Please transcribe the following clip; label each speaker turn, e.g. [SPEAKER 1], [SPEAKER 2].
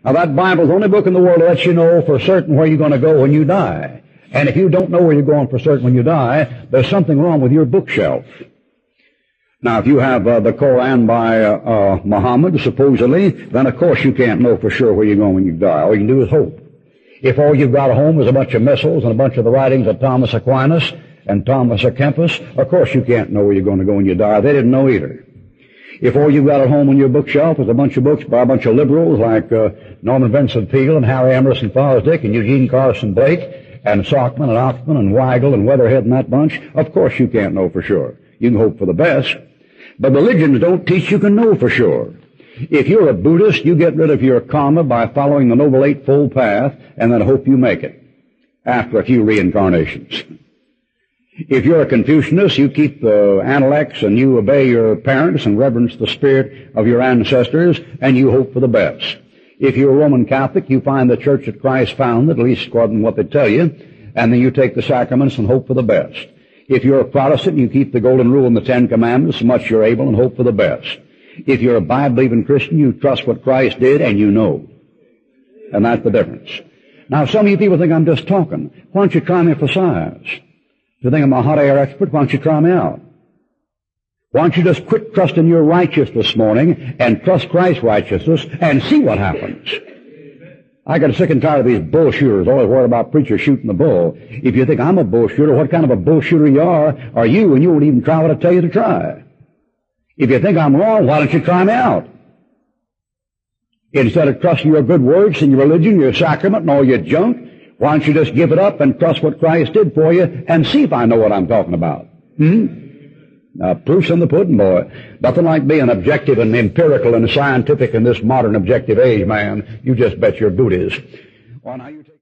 [SPEAKER 1] Now, that Bible's the only book in the world that lets you know for certain where you're going to go when you die. And if you don't know where you're going for certain when you die, there's something wrong with your bookshelf. Now, if you have the Koran by Muhammad, supposedly, then of course you can't know for sure where you're going when you die. All you can do is hope. If all you've got at home is a bunch of missals and a bunch of the writings of Thomas Aquinas and Thomas à Kempis, of course you can't know where you're going to go when you die. They didn't know either. If all you've got at home on your bookshelf is a bunch of books by a bunch of liberals like Norman Vincent Peale and Harry Emerson Fosdick and Eugene Carson Blake and Sockman and Oxman and Weigel and Weatherhead and that bunch, of course you can't know for sure. You can hope for the best. But religions don't teach you can know for sure. If you're a Buddhist, you get rid of your karma by following the Noble Eightfold Path and then hope you make it after a few reincarnations. If you're a Confucianist, you keep the Analects and you obey your parents and reverence the spirit of your ancestors and you hope for the best. If you're a Roman Catholic, you find the church that Christ founded, at least according to what they tell you, and then you take the sacraments and hope for the best. If you're a Protestant, you keep the Golden Rule and the Ten Commandments as much as you're able and hope for the best. If you're a Bible-believing Christian, you trust what Christ did and you know. And that's the difference. Now, some of you people think I'm just talking. Why don't you try me for size? If you think I'm a hot air expert, why don't you try me out? Why don't you just quit trusting your righteousness this morning and trust Christ's righteousness and see what happens? I got sick and tired of these bull shooters, always worried about preachers shooting the bull. If you think I'm a bull shooter, what kind of a bull shooter you are you, and you won't even try what I tell you to try? If you think I'm wrong, why don't you try me out? Instead of trusting your good works and your religion, your sacrament, and all your junk, why don't you just give it up and trust what Christ did for you and see if I know what I'm talking about? Proof's in the pudding, boy. Nothing like being objective and empirical and scientific in this modern objective age, man. You just bet your boot is. Well, now you take